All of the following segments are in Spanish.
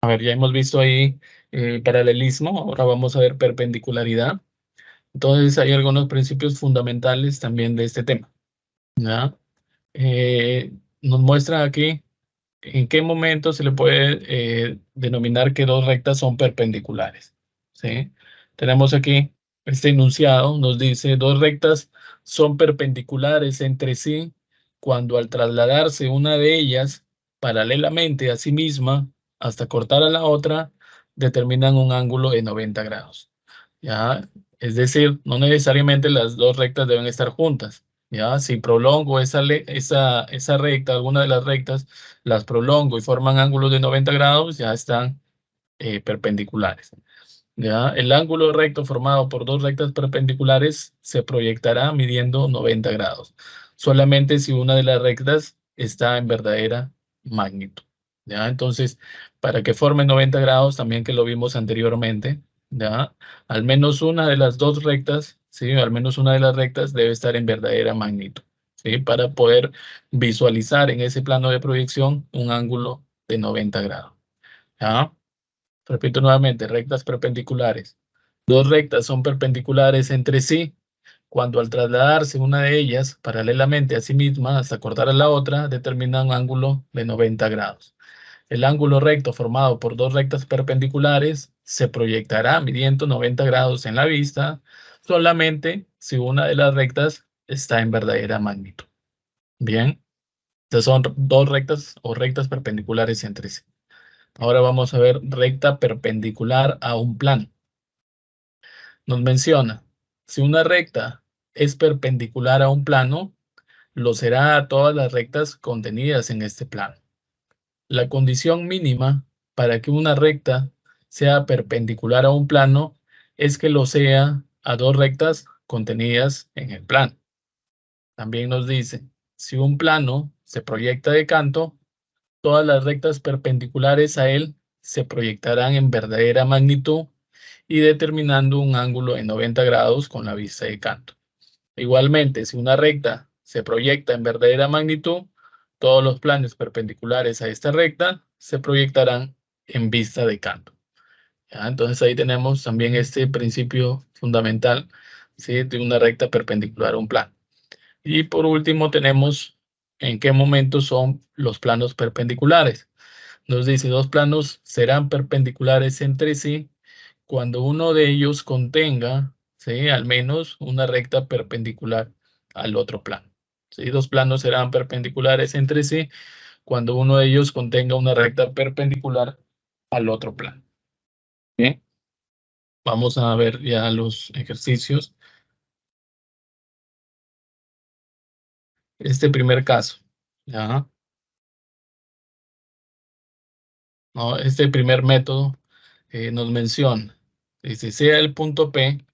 A ver, ya hemos visto ahí paralelismo, ahora vamos a ver perpendicularidad. Entonces hay algunos principios fundamentales también de este tema, ¿ya? Nos muestra aquí en qué momento se le puede denominar que dos rectas son perpendiculares, ¿sí? Tenemos aquí este enunciado, nos dice dos rectas son perpendiculares entre sí cuando al trasladarse una de ellas paralelamente a sí misma hasta cortar a la otra, determinan un ángulo de 90 grados, ¿ya? Es decir, no necesariamente las dos rectas deben estar juntas, ¿ya? Si prolongo esa recta, alguna de las rectas, las prolongo y forman ángulos de 90 grados, ya están perpendiculares, ¿ya? El ángulo recto formado por dos rectas perpendiculares se proyectará midiendo 90 grados, solamente si una de las rectas está en verdadera magnitud, ¿ya? Entonces, para que forme 90 grados, también que lo vimos anteriormente, ¿ya? Al menos una de las dos rectas, ¿sí? Al menos una de las rectas debe estar en verdadera magnitud, ¿sí? Para poder visualizar en ese plano de proyección un ángulo de 90 grados, ¿ya? Repito nuevamente, rectas perpendiculares. Dos rectas son perpendiculares entre sí cuando al trasladarse una de ellas paralelamente a sí misma hasta cortar a la otra, determina un ángulo de 90 grados. El ángulo recto formado por dos rectas perpendiculares se proyectará midiendo 90 grados en la vista solamente si una de las rectas está en verdadera magnitud. Bien, estas son dos rectas o rectas perpendiculares entre sí. Ahora vamos a ver recta perpendicular a un plano. Nos menciona, si una recta es perpendicular a un plano, lo será a todas las rectas contenidas en este plano. La condición mínima para que una recta sea perpendicular a un plano es que lo sea a dos rectas contenidas en el plano. También nos dice, si un plano se proyecta de canto, todas las rectas perpendiculares a él se proyectarán en verdadera magnitud y determinando un ángulo de 90 grados con la vista de canto. Igualmente, si una recta se proyecta en verdadera magnitud, todos los planos perpendiculares a esta recta se proyectarán en vista de canto, ¿ya? Entonces ahí tenemos también este principio fundamental, ¿sí? De una recta perpendicular a un plano. Y por último tenemos en qué momento son los planos perpendiculares. Nos dice, dos planos serán perpendiculares entre sí cuando uno de ellos contenga, ¿sí? Al menos una recta perpendicular al otro plano, ¿sí? Dos planos serán perpendiculares entre sí cuando uno de ellos contenga una recta perpendicular al otro plano. Bien, vamos a ver ya los ejercicios. Este primer caso, ¿ya? ¿No? Este primer método nos menciona, dice, sea el punto P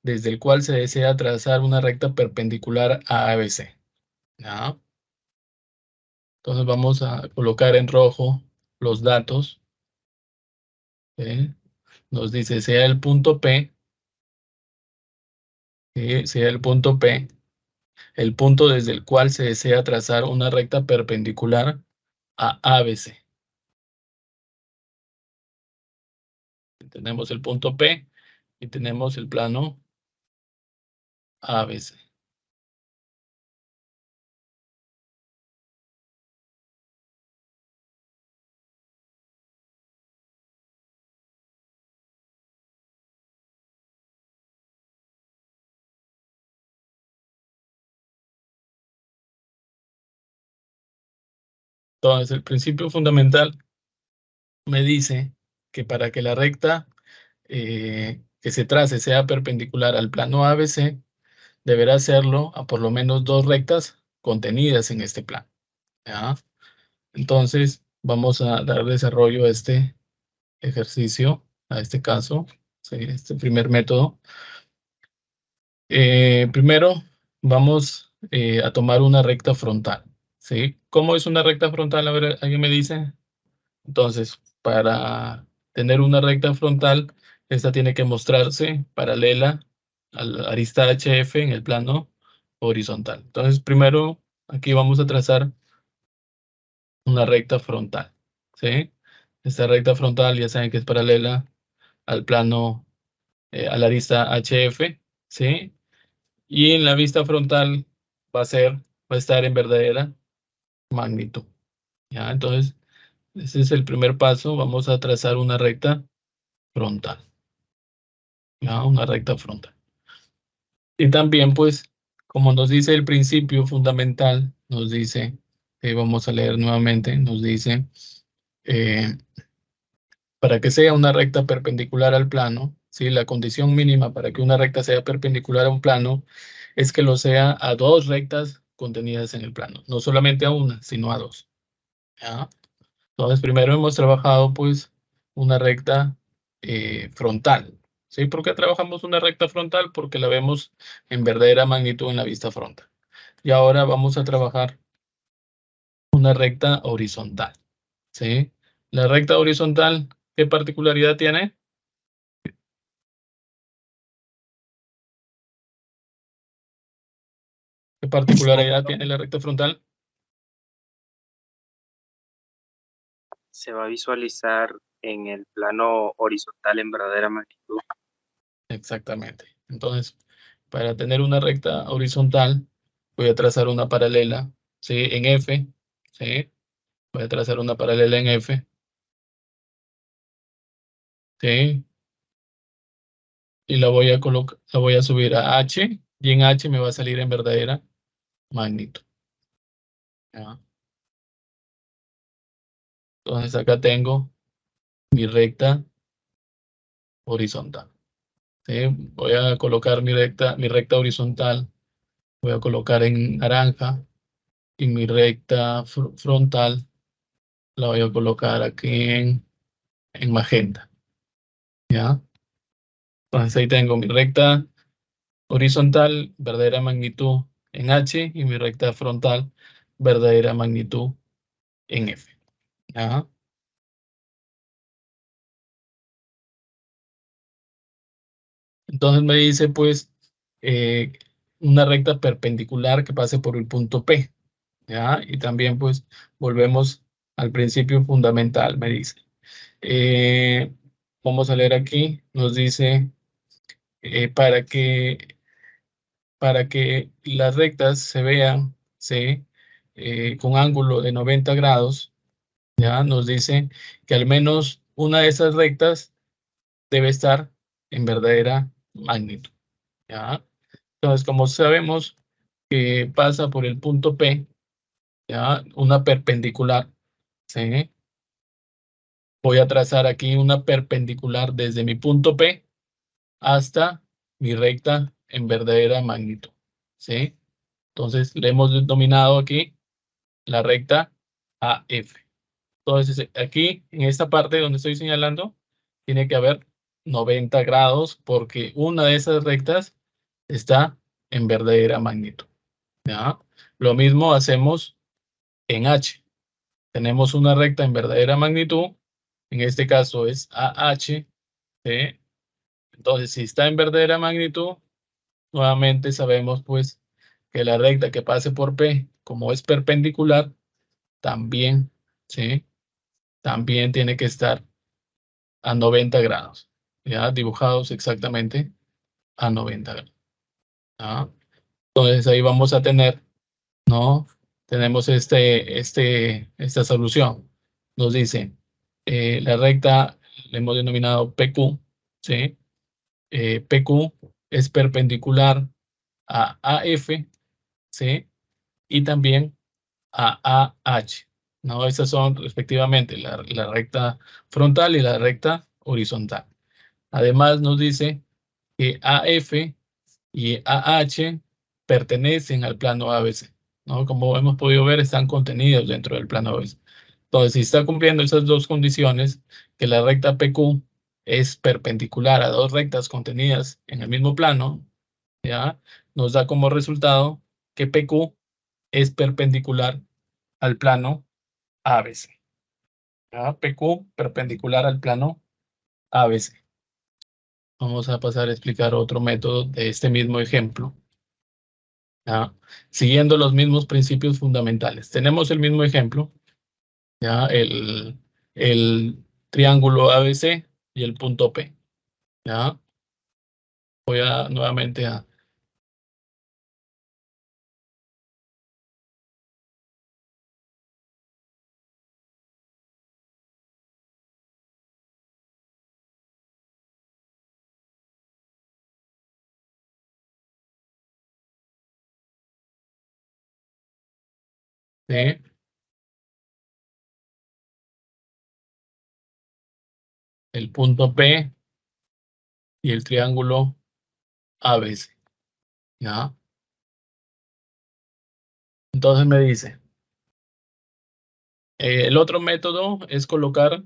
desde el cual se desea trazar una recta perpendicular a ABC, ¿ya? Entonces vamos a colocar en rojo los datos, ¿sí? Nos dice, sea el punto P, ¿sí? Sea el punto P, el punto desde el cual se desea trazar una recta perpendicular a ABC. Tenemos el punto P y tenemos el plano ABC. Entonces, el principio fundamental me dice que para que la recta que se trace sea perpendicular al plano ABC, deberá hacerlo a por lo menos dos rectas contenidas en este plano, ¿ya? Entonces, vamos a dar desarrollo a este ejercicio, a este caso, ¿sí? Este primer método. Primero, vamos a tomar una recta frontal, ¿sí? ¿Cómo es una recta frontal? A ver, ¿alguien me dice? Entonces, para tener una recta frontal, esta tiene que mostrarse paralela a la arista HF en el plano horizontal. Entonces, primero, aquí vamos a trazar una recta frontal, ¿sí? Esta recta frontal ya saben que es paralela al plano, a la arista HF, ¿sí? Y en la vista frontal va a estar en verdadera magnitud, ¿ya? Entonces, ese es el primer paso. Vamos a trazar una recta frontal, ¿ya? Una recta frontal. Y también, pues, como nos dice el principio fundamental, nos dice, vamos a leer nuevamente, nos dice, eh, para que sea una recta perpendicular al plano, ¿sí? La condición mínima para que una recta sea perpendicular a un plano es que lo sea a dos rectas contenidas en el plano, no solamente a una, sino a dos, ¿ya? Entonces, primero hemos trabajado, pues, una recta frontal, ¿sí? ¿Por qué trabajamos una recta frontal? Porque la vemos en verdadera magnitud en la vista frontal. Y ahora vamos a trabajar una recta horizontal, ¿sí? La recta horizontal, ¿qué particularidad tiene? ¿Qué particularidad tiene la recta frontal? Se va a visualizar en el plano horizontal en verdadera magnitud. Exactamente. Entonces, para tener una recta horizontal, voy a trazar una paralela, ¿sí? En F, ¿sí? Voy a trazar una paralela en F, ¿sí? Y la voy a colocar, la voy a subir a H, y en H me va a salir en verdadera magnitud, ¿ya? Entonces acá tengo mi recta horizontal, ¿sí? Voy a colocar mi recta horizontal, voy a colocar en naranja, y mi recta frontal la voy a colocar aquí en magenta, ¿ya? Entonces ahí tengo mi recta horizontal, verdadera magnitud en H, y mi recta frontal, verdadera magnitud en F, ¿ya? Entonces me dice, pues, eh, una recta perpendicular que pase por el punto P, ¿ya? Y también, pues, volvemos al principio fundamental, me dice. Eh, Vamos a leer aquí, nos dice, para que las rectas se vean, ¿sí? Con ángulo de 90 grados, ¿ya? Nos dice que al menos una de esas rectas debe estar en verdadera magnitud, ¿ya? Entonces, como sabemos que pasa por el punto P, ¿ya? Una perpendicular, ¿sí? Voy a trazar aquí una perpendicular desde mi punto P hasta mi recta en verdadera magnitud, ¿sí? Entonces, le hemos denominado aquí la recta AF. Entonces, aquí, en esta parte donde estoy señalando, tiene que haber 90 grados porque una de esas rectas está en verdadera magnitud, ¿ya? Lo mismo hacemos en H. Tenemos una recta en verdadera magnitud, en este caso es AH, ¿sí? Entonces, si está en verdadera magnitud, nuevamente sabemos pues que la recta que pase por P, como es perpendicular, también, ¿sí? También tiene que estar a 90 grados, ¿ya? Dibujados exactamente a 90 grados, ¿ya? Entonces ahí vamos a tener, ¿no? Tenemos esta solución. Nos dice, la recta le hemos denominado PQ, ¿sí? PQ es perpendicular a AF, ¿sí? Y también a AH, ¿no? Esas son respectivamente la recta frontal y la recta horizontal. Además nos dice que AF y AH pertenecen al plano ABC, ¿no? Como hemos podido ver, están contenidos dentro del plano ABC. Entonces, si está cumpliendo esas dos condiciones, que la recta PQ es perpendicular a dos rectas contenidas en el mismo plano, ¿ya? Nos da como resultado que PQ es perpendicular al plano ABC, ¿ya? PQ perpendicular al plano ABC. Vamos a pasar a explicar otro método de este mismo ejemplo, ¿ya? Siguiendo los mismos principios fundamentales. Tenemos el mismo ejemplo, ¿ya? triángulo ABC y el punto P. ¿Ya? Voy a nuevamente a... ¿sí? El punto P y el triángulo ABC. ¿Ya? Entonces me dice, el otro método es colocar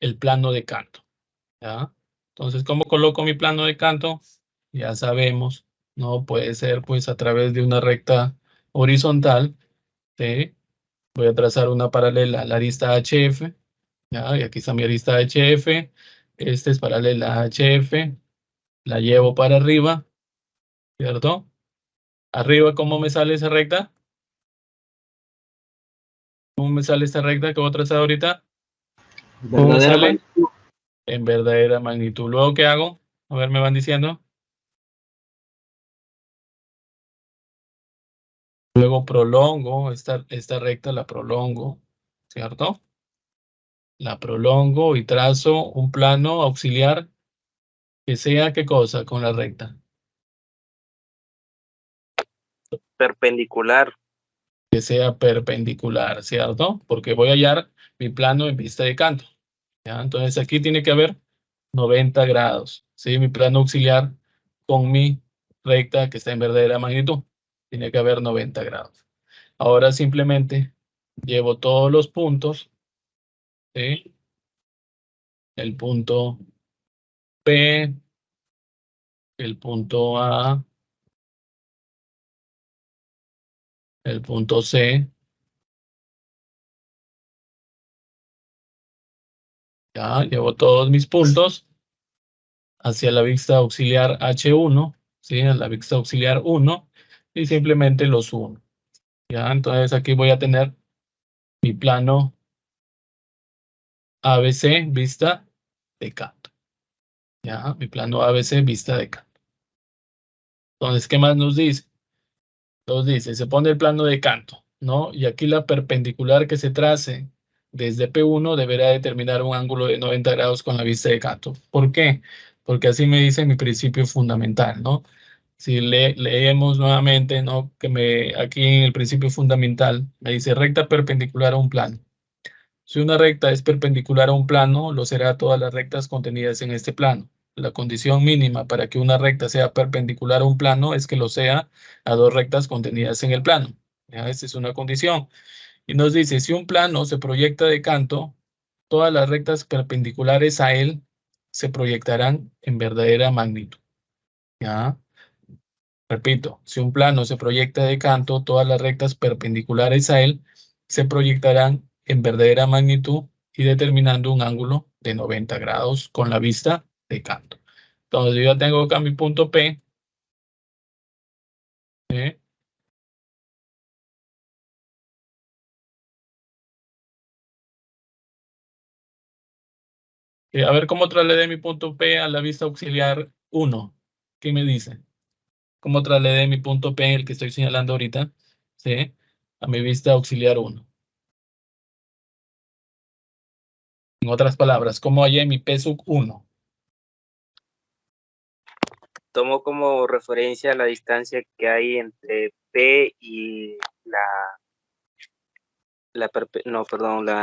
el plano de canto. ¿Ya? Entonces, ¿cómo coloco mi plano de canto? Ya sabemos, ¿no? Puede ser pues a través de una recta horizontal, ¿sí? Voy a trazar una paralela a la arista HF, ¿ya? Y aquí está mi arista HF, este es paralela a HF, la llevo para arriba, ¿cierto? Arriba, ¿cómo me sale esa recta? ¿Cómo me sale esta recta que voy a trazar ahorita? ¿Cómo me Verdadera sale? magnitud. En verdadera magnitud. ¿Luego qué hago? A ver, me van diciendo. Luego prolongo esta recta, la prolongo, ¿cierto? La prolongo y trazo un plano auxiliar que sea, ¿qué cosa? Con la recta. Perpendicular. Que sea perpendicular, ¿cierto? Porque voy a hallar mi plano en vista de canto. ¿Ya? Entonces aquí tiene que haber 90 grados, ¿sí? Mi plano auxiliar con mi recta que está en verdadera magnitud. Tiene que haber 90 grados. Ahora simplemente llevo todos los puntos, ¿sí? El punto P, el punto A, el punto C, ya llevo todos mis puntos hacia la vista auxiliar H1, ¿sí? A la vista auxiliar 1 y simplemente los uno. Ya, entonces aquí voy a tener mi plano ABC vista de canto. Ya, mi plano ABC vista de canto. Entonces, ¿qué más nos dice? Nos dice, se pone el plano de canto, ¿no? Y aquí la perpendicular que se trace desde P1 deberá determinar un ángulo de 90 grados con la vista de canto. ¿Por qué? Porque así me dice mi principio fundamental, ¿no? Si leemos nuevamente, ¿no? Aquí en el principio fundamental me dice recta perpendicular a un plano. Si una recta es perpendicular a un plano, lo será a todas las rectas contenidas en este plano. La condición mínima para que una recta sea perpendicular a un plano es que lo sea a dos rectas contenidas en el plano. ¿Ya? Esta es una condición. Y nos dice, si un plano se proyecta de canto, todas las rectas perpendiculares a él se proyectarán en verdadera magnitud. ¿Ya? Repito, si un plano se proyecta de canto, todas las rectas perpendiculares a él se proyectarán en verdadera magnitud y determinando un ángulo de 90 grados con la vista de canto. Entonces yo ya tengo acá mi punto P. ¿Sí? A ver cómo trasladé mi punto P a la vista auxiliar 1. ¿Qué me dice? ¿Cómo trasladé mi punto P, el que estoy señalando ahorita? ¿Sí? A mi vista auxiliar 1. En otras palabras, ¿cómo hallé mi P sub 1? Tomo como referencia la distancia que hay entre P y la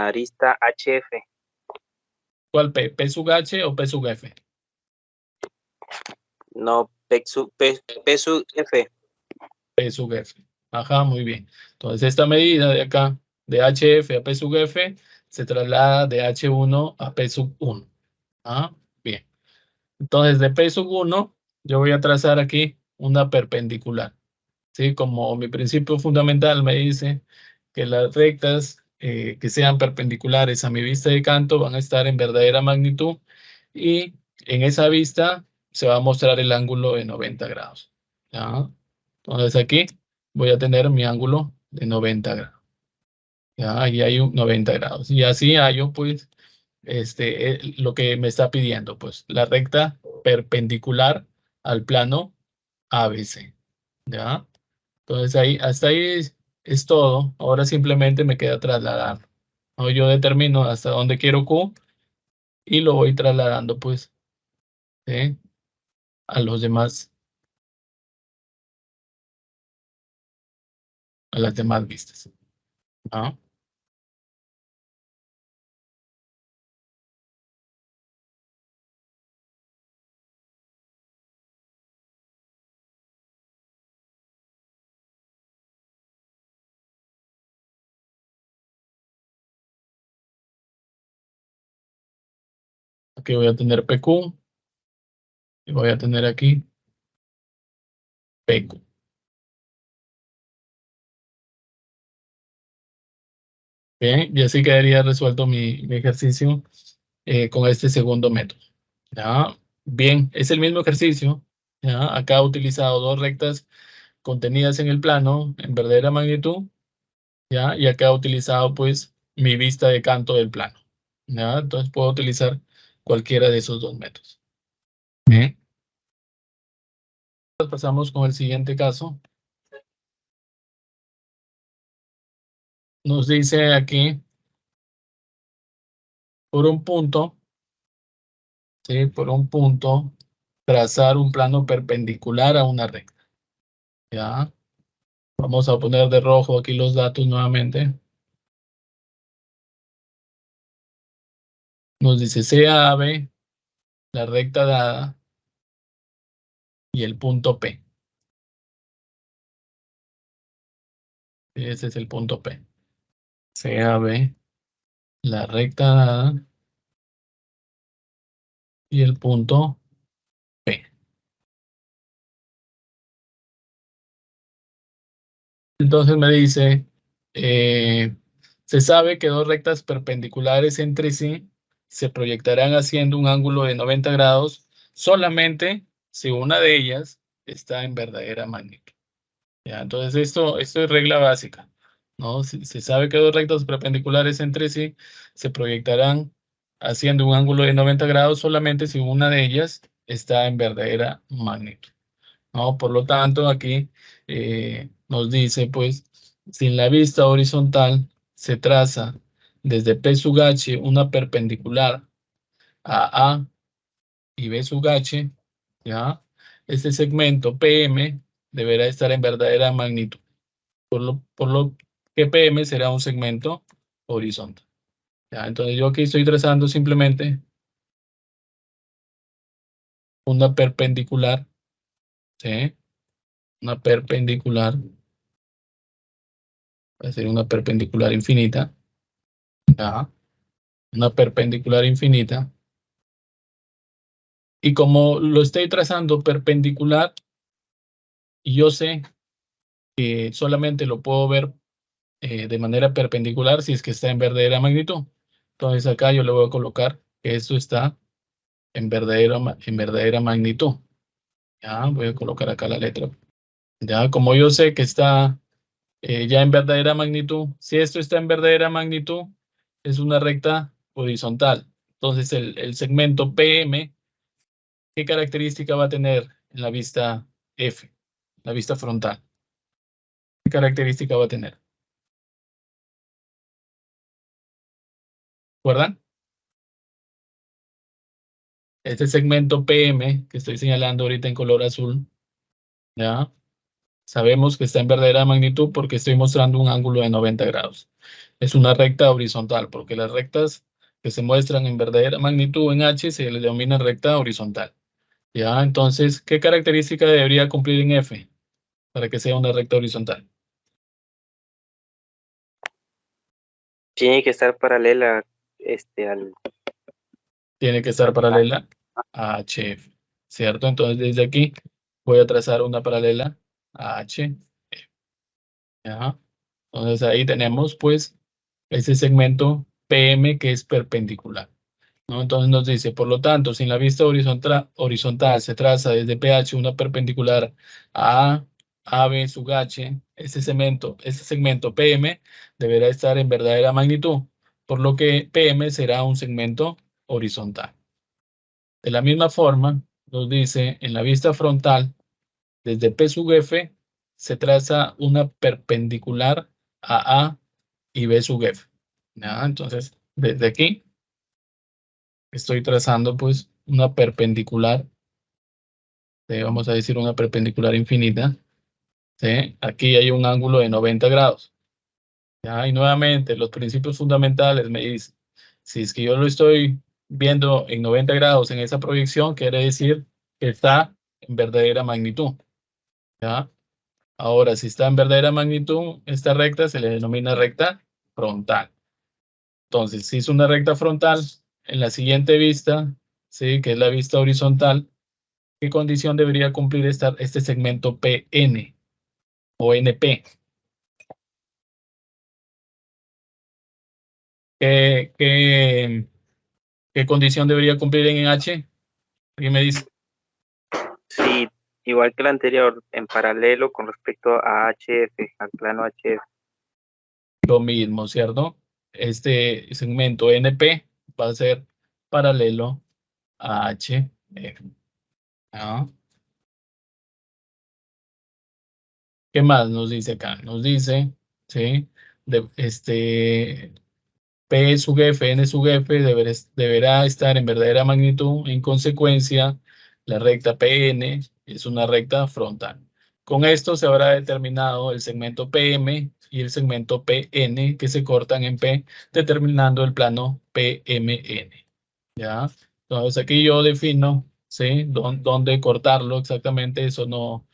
arista HF. ¿Cuál P? ¿P sub H o P sub F? No, P sub F. P sub F. Ajá, muy bien. Entonces, esta medida de acá, de HF a P sub F, se traslada de H1 a P sub 1. Ah, bien. Entonces, de P sub 1, yo voy a trazar aquí una perpendicular. ¿Sí? Como mi principio fundamental me dice que las rectas que sean perpendiculares a mi vista de canto van a estar en verdadera magnitud y en esa vista se va a mostrar el ángulo de 90 grados. ¿Ya? Entonces aquí voy a tener mi ángulo de 90 grados. ¿Ya? Ahí hay un 90 grados. Y así hallo pues lo que me está pidiendo, pues la recta perpendicular al plano ABC, ¿ya? Entonces ahí, hasta ahí es todo. Ahora simplemente me queda trasladar. ¿No? Yo determino hasta dónde quiero Q y lo voy trasladando, pues, ¿sí? A los demás, a las demás vistas. ¿No? Aquí voy a tener PQ y voy a tener aquí PQ. Bien, y así quedaría resuelto mi ejercicio con este segundo método. ¿Ya? Bien, es el mismo ejercicio. ¿Ya? Acá he utilizado dos rectas contenidas en el plano en verdadera magnitud. ¿Ya? Y acá he utilizado pues mi vista de canto del plano. ¿Ya? Entonces puedo utilizar cualquiera de esos dos métodos. Bien. Pasamos con el siguiente caso. Nos dice aquí, por un punto, ¿sí? Por un punto, trazar un plano perpendicular a una recta. ¿Ya? Vamos a poner de rojo aquí los datos nuevamente. Nos dice CAB, la recta dada y el punto P. Ese es el punto P. CAB, la recta dada y el punto P. Entonces me dice, se sabe que dos rectas perpendiculares entre sí se proyectarán haciendo un ángulo de 90 grados solamente si una de ellas está en verdadera magnitud. ¿Ya? Entonces esto es regla básica, ¿no? Se sabe que dos rectas perpendiculares entre sí se proyectarán haciendo un ángulo de 90 grados solamente si una de ellas está en verdadera magnitud, ¿no? Por lo tanto, aquí nos dice, pues, si en la vista horizontal se traza desde P sub H una perpendicular a y B sub H, ¿ya? Este segmento PM deberá estar en verdadera magnitud, por lo que PM será un segmento horizontal. ¿Ya? Entonces yo aquí estoy trazando simplemente una perpendicular, ¿sí? Una perpendicular, va a ser una perpendicular infinita, ¿ya? Una perpendicular infinita. Y como lo estoy trazando perpendicular, y yo sé que solamente lo puedo ver de manera perpendicular si es que está en verdadera magnitud. Entonces acá yo le voy a colocar que esto está en verdadera magnitud. Ya, voy a colocar acá la letra. Ya, como yo sé que está ya en verdadera magnitud, si esto está en verdadera magnitud, es una recta horizontal. Entonces el segmento PM, ¿qué característica va a tener en la vista F, la vista frontal? ¿Qué característica va a tener? ¿Recuerdan? Este segmento PM que estoy señalando ahorita en color azul, ¿ya? Sabemos que está en verdadera magnitud porque estoy mostrando un ángulo de 90 grados. Es una recta horizontal porque las rectas que se muestran en verdadera magnitud en H se le denomina recta horizontal. ¿Ya? Entonces, ¿qué característica debería cumplir en F para que sea una recta horizontal? Tiene que estar paralela al... Tiene que estar paralela a HF, ¿cierto? Entonces, desde aquí voy a trazar una paralela a HF. ¿Ya? Entonces, ahí tenemos, pues, ese segmento PM que es perpendicular, ¿no? Entonces nos dice, por lo tanto, si en la vista horizontal se traza desde PH una perpendicular a AB sub H, ese segmento PM deberá estar en verdadera magnitud. por lo que PM será un segmento horizontal. De la misma forma, nos dice en la vista frontal, desde P sub F se traza una perpendicular a A y B sub F. ¿Ya? Entonces, desde aquí estoy trazando pues una perpendicular, vamos a decir una perpendicular infinita. ¿Sí? Aquí hay un ángulo de 90 grados. ¿Ya? Y nuevamente, los principios fundamentales me dicen, si es que yo lo estoy viendo en 90 grados en esa proyección, quiere decir que está en verdadera magnitud. ¿Ya? Ahora, si está en verdadera magnitud, esta recta se le denomina recta frontal. Entonces, si es una recta frontal, en la siguiente vista, ¿sí? Que es la vista horizontal, ¿qué condición debería cumplir este segmento PN o NP? ¿Qué condición debería cumplir en H? ¿Alguien me dice? Sí, igual que el anterior, en paralelo con respecto a HF, al plano HF. Lo mismo, ¿cierto? Este segmento NP va a ser paralelo a HF. ¿Ah? ¿Qué más nos dice acá? Nos dice, ¿sí? P sub F, N sub F deberá estar en verdadera magnitud. En consecuencia, la recta PN es una recta frontal. Con esto se habrá determinado el segmento PM y el segmento PN que se cortan en P, determinando el plano PMN. ¿Ya? Entonces aquí yo defino, ¿sí? Dónde cortarlo exactamente, eso no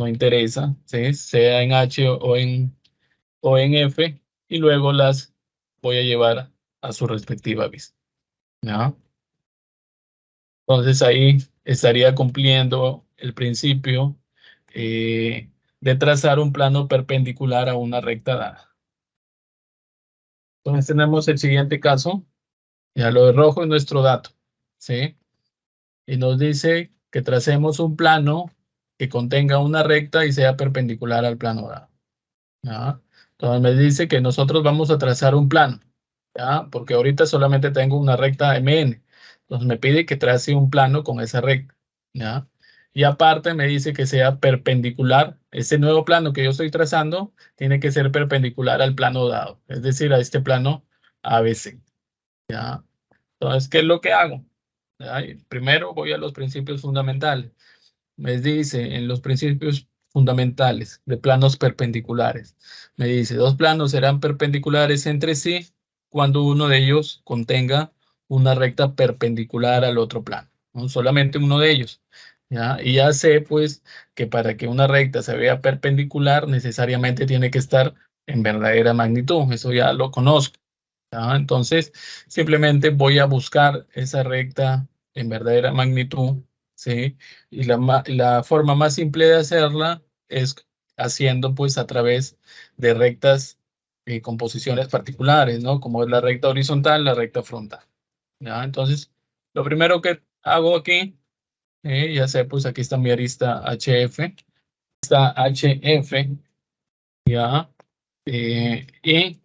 interesa, ¿sí? Sea en H o en F, y luego las voy a llevar a su respectiva vista. ¿Ya? Entonces ahí estaría cumpliendo el principio de trazar un plano perpendicular a una recta dada. Entonces tenemos el siguiente caso. Ya lo de rojo es nuestro dato, ¿sí? Y nos dice que tracemos un plano que contenga una recta y sea perpendicular al plano dado. ¿Ya? Entonces me dice que nosotros vamos a trazar un plano, ¿ya? Porque ahorita solamente tengo una recta MN. Entonces me pide que trace un plano con esa recta, ¿ya? Y aparte me dice que sea perpendicular. Ese nuevo plano que yo estoy trazando tiene que ser perpendicular al plano dado, es decir, a este plano ABC, ¿ya? Entonces, ¿qué es lo que hago? ¿Ya? Primero voy a los principios fundamentales. Me dice en los principios fundamentales de planos perpendiculares. Me dice, dos planos serán perpendiculares entre sí cuando uno de ellos contenga una recta perpendicular al otro plano, ¿no? Solamente uno de ellos. ¿Ya? Y ya sé, pues, que para que una recta se vea perpendicular, necesariamente tiene que estar en verdadera magnitud. Eso ya lo conozco. ¿Ya? Entonces, simplemente voy a buscar esa recta en verdadera magnitud, ¿sí? Y la forma más simple de hacerla es haciendo pues a través de rectas con posiciones particulares, ¿no? Como es la recta horizontal, la recta frontal. ¿Ya? Entonces, lo primero que hago aquí, ya sé, pues aquí está mi arista HF, está HF, ¿ya? Y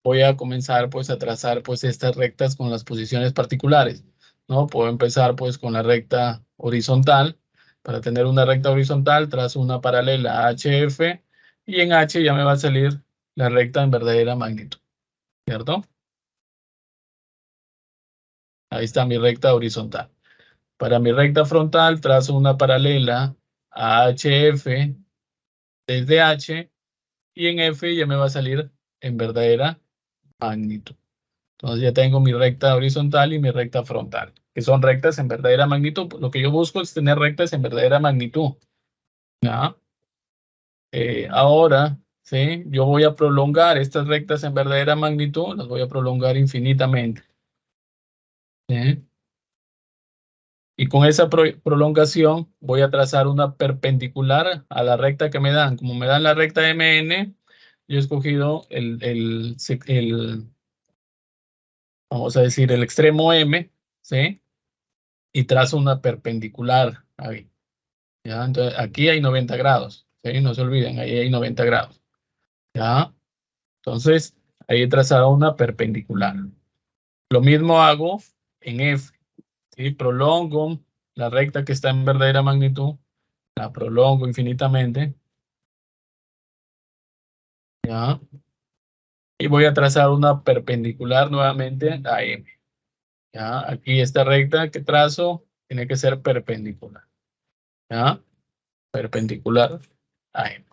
voy a comenzar pues a trazar pues estas rectas con las posiciones particulares, ¿no? Puedo empezar pues con la recta horizontal. Para tener una recta horizontal, trazo una paralela a HF y en H ya me va a salir la recta en verdadera magnitud, ¿cierto? Ahí está mi recta horizontal. Para mi recta frontal, trazo una paralela a HF desde H y en F ya me va a salir en verdadera magnitud. Entonces ya tengo mi recta horizontal y mi recta frontal, que son rectas en verdadera magnitud. Lo que yo busco es tener rectas en verdadera magnitud. ¿Ya? Ahora, ¿sí? Yo voy a prolongar estas rectas en verdadera magnitud, las voy a prolongar infinitamente. ¿Sí? Y con esa prolongación voy a trazar una perpendicular a la recta que me dan. Como me dan la recta MN, yo he escogido vamos a decir, el extremo M, ¿sí? Y trazo una perpendicular ahí. ¿Ya? Entonces, aquí hay 90 grados, ¿sí? No se olviden, ahí hay 90 grados, ¿ya? Entonces, Ahí he trazado una perpendicular. Lo mismo hago en F. ¿Sí? Prolongo la recta que está en verdadera magnitud. La prolongo infinitamente. ¿Ya? Y voy a trazar una perpendicular nuevamente a M. ¿Ya? Aquí esta recta que trazo tiene que ser perpendicular. ¿Ya? Perpendicular a M.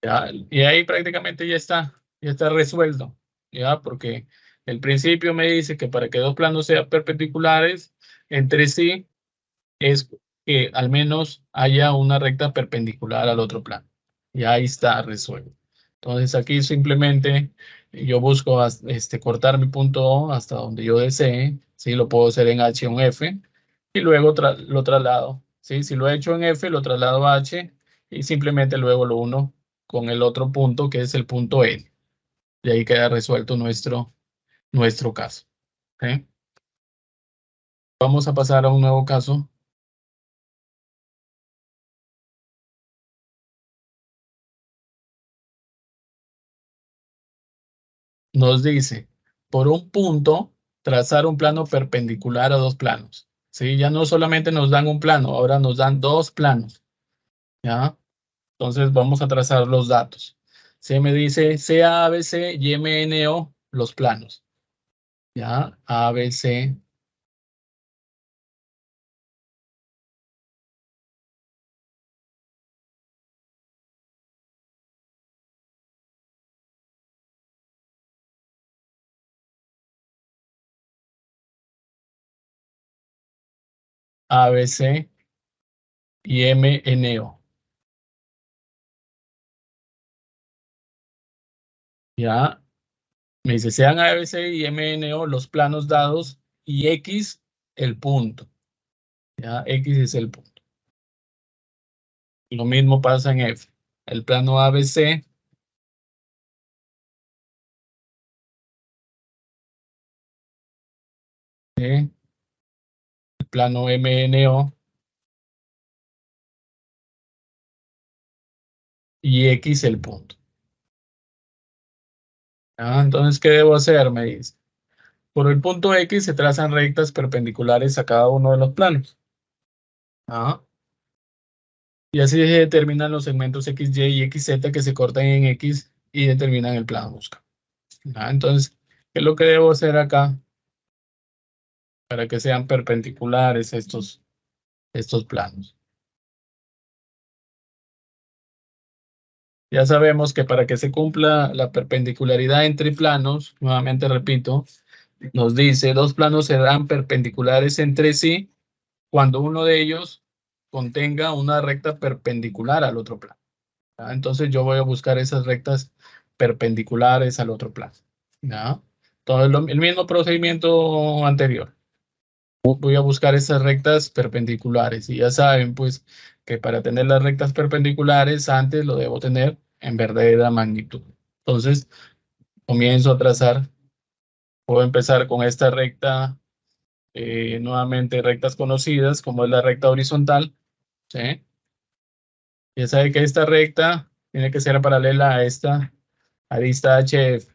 ¿Ya? Y ahí prácticamente ya está resuelto. ¿Ya? Porque el principio me dice que para que dos planos sean perpendiculares entre sí es que al menos haya una recta perpendicular al otro plano. Y ahí está resuelto. Entonces aquí simplemente yo busco cortar mi punto O hasta donde yo desee. ¿Sí? Lo puedo hacer en H o en F. Y luego lo traslado. ¿Sí? Si lo he hecho en F, lo traslado a H y simplemente luego lo uno con el otro punto que es el punto N. Y ahí queda resuelto nuestro caso. ¿Sí? Vamos a pasar a un nuevo caso. Nos dice, por un punto, trazar un plano perpendicular a dos planos. ¿Sí? Ya no solamente nos dan un plano, ahora nos dan dos planos. ¿Ya? Entonces vamos a trazar los datos. Se me dice CA, ABC y MNO, los planos. ¿Ya? ABC. ABC y MNO. ¿Ya? Me dice, sean ABC y MNO los planos dados y X el punto. ¿Ya? X es el punto. Lo mismo pasa en F. El plano ABC, ¿sí? El plano MNO y X el punto. ¿Ya? Entonces, ¿qué debo hacer? Me dice. Por el punto X se trazan rectas perpendiculares a cada uno de los planos. ¿Ah? Y así se determinan los segmentos XY y XZ que se cortan en X y determinan el plano busca. Entonces, ¿qué es lo que debo hacer acá para que sean perpendiculares estos planos? Ya sabemos que para que se cumpla la perpendicularidad entre planos, nuevamente repito, nos dice dos planos serán perpendiculares entre sí cuando uno de ellos contenga una recta perpendicular al otro plano. ¿Ya? Entonces yo voy a buscar esas rectas perpendiculares al otro plano. ¿Ya? Entonces el mismo procedimiento anterior. Voy a buscar esas rectas perpendiculares y ya saben pues que para tener las rectas perpendiculares antes lo debo tener en verdadera magnitud. Entonces comienzo a trazar. Puedo empezar con esta recta, nuevamente rectas conocidas como es la recta horizontal. ¿Sí? Ya sabe que esta recta tiene que ser paralela a esta arista HF.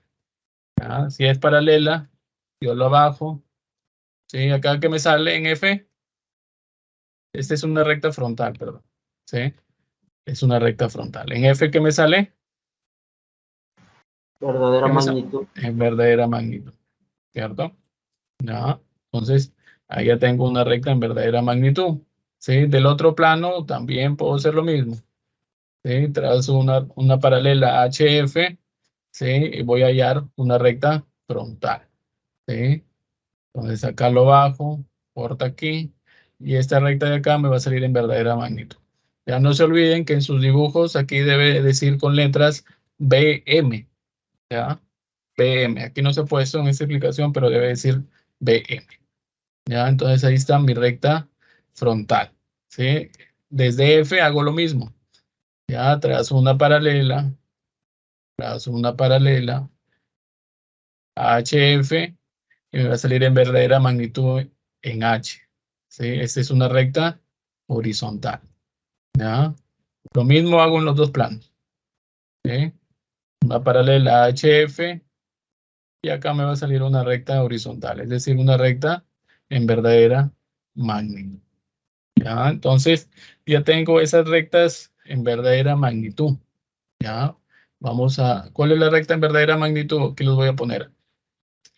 ¿Ya? Si es paralela, yo lo bajo. ¿Sí? Acá que me sale en F, esta es una recta frontal, perdón. ¿Sí? Es una recta frontal. En F, ¿qué me sale? Verdadera ¿Qué me sale? magnitud. En verdadera magnitud, ¿cierto? ¿Ya? Entonces, ahí ya tengo una recta en verdadera magnitud. ¿Sí? Del otro plano también puedo hacer lo mismo. ¿Sí? Trazo una paralela HF, ¿sí? Y voy a hallar una recta frontal. ¿Sí? Entonces acá lo bajo, corta aquí, y esta recta de acá me va a salir en verdadera magnitud. Ya no se olviden que en sus dibujos aquí debe decir con letras BM, ¿ya? BM, aquí no se ha puesto en esta explicación, pero debe decir BM, ¿ya? Entonces ahí está mi recta frontal, ¿sí? Desde F hago lo mismo, ya trazo una paralela a HF, y me va a salir en verdadera magnitud en H. ¿Sí? Esta es una recta horizontal. ¿Ya? Lo mismo hago en los dos planos. ¿Sí? Una paralela a HF y acá me va a salir una recta horizontal, es decir, una recta en verdadera magnitud. ¿Ya? Entonces, ya tengo esas rectas en verdadera magnitud. ¿Ya? Vamos a... ¿Cuál es la recta en verdadera magnitud? Aquí los voy a poner.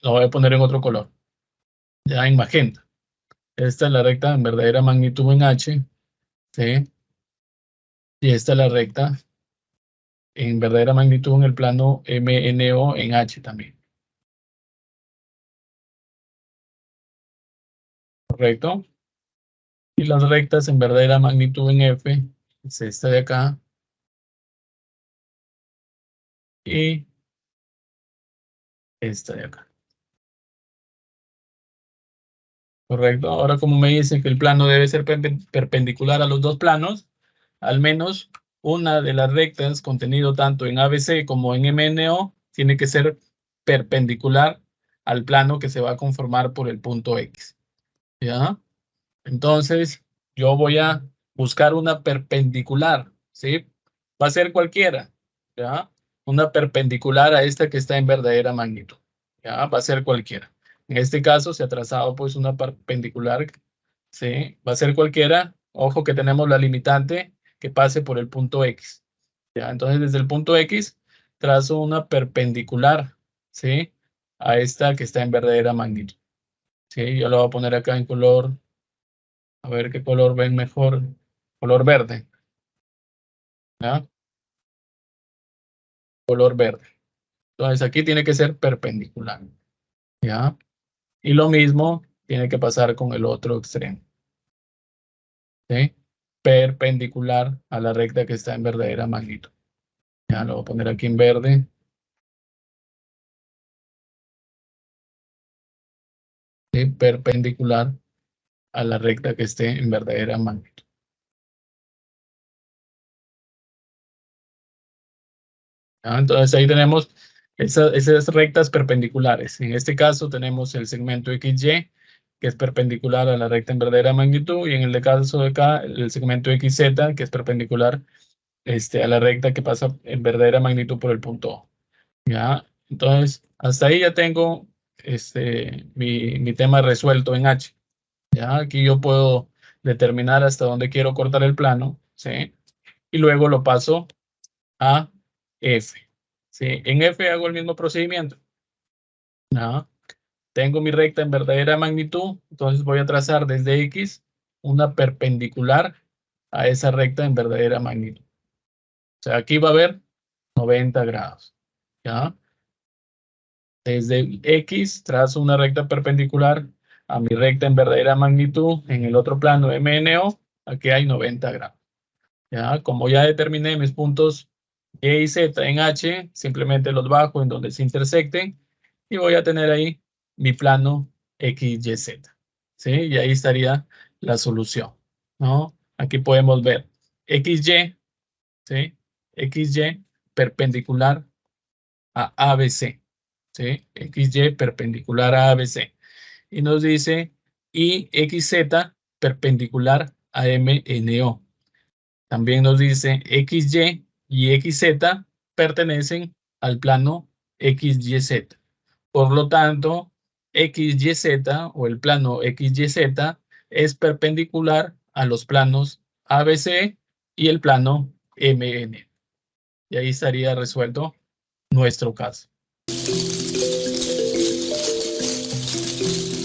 Lo voy a poner en otro color. Ya en magenta. Esta es la recta en verdadera magnitud en H. ¿Sí? Y esta es la recta en verdadera magnitud en el plano MNO en H también. ¿Correcto? Y las rectas en verdadera magnitud en F es esta de acá. Y esta de acá. Correcto. Ahora, como me dicen que el plano debe ser perpendicular a los dos planos, al menos una de las rectas contenido tanto en ABC como en MNO tiene que ser perpendicular al plano que se va a conformar por el punto X. ¿Ya? Entonces, yo voy a buscar una perpendicular, ¿sí? Va a ser cualquiera, ¿ya? Una perpendicular a esta que está en verdadera magnitud, ¿ya? Va a ser cualquiera. En este caso, se ha trazado pues una perpendicular, ¿sí? Va a ser cualquiera. Ojo que tenemos la limitante que pase por el punto X, ¿ya? Entonces, desde el punto X, trazo una perpendicular, ¿sí? A esta que está en verdadera magnitud, ¿sí? Yo lo voy a poner acá en color. A ver qué color ven mejor. Color verde. ¿Ya? Color verde. Entonces aquí tiene que ser perpendicular. ¿Ya? Y lo mismo tiene que pasar con el otro extremo. ¿Sí? Perpendicular a la recta que está en verdadera magnitud. Ya lo voy a poner aquí en verde. ¿Sí? Perpendicular a la recta que esté en verdadera magnitud. ¿Ya? Entonces ahí tenemos esas rectas perpendiculares. En este caso tenemos el segmento XY, que es perpendicular a la recta en verdadera magnitud, y en el caso de acá, el segmento XZ, que es perpendicular a la recta que pasa en verdadera magnitud por el punto O. ¿Ya? Entonces, hasta ahí ya tengo mi tema resuelto en H. ¿Ya? Aquí yo puedo determinar hasta dónde quiero cortar el plano, ¿sí? Y luego lo paso a F. ¿Sí? En F hago el mismo procedimiento. ¿No? Tengo mi recta en verdadera magnitud, entonces voy a trazar desde X una perpendicular a esa recta en verdadera magnitud. O sea, aquí va a haber 90 grados. ¿Ya? Desde X trazo una recta perpendicular a mi recta en verdadera magnitud en el otro plano MNO, aquí hay 90 grados. ¿Ya? Como ya determiné mis puntos Y y Z en H, simplemente los bajo en donde se intersecten y voy a tener ahí mi plano XYZ. ¿Sí? Y ahí estaría la solución, ¿no? Aquí podemos ver XY, ¿sí? XY perpendicular a ABC, ¿sí? XY perpendicular a ABC. Y nos dice y XZ perpendicular a MNO. También nos dice XY y XZ pertenecen al plano XYZ. Por lo tanto, XYZ o el plano XYZ es perpendicular a los planos ABC y el plano MN. Y ahí estaría resuelto nuestro caso.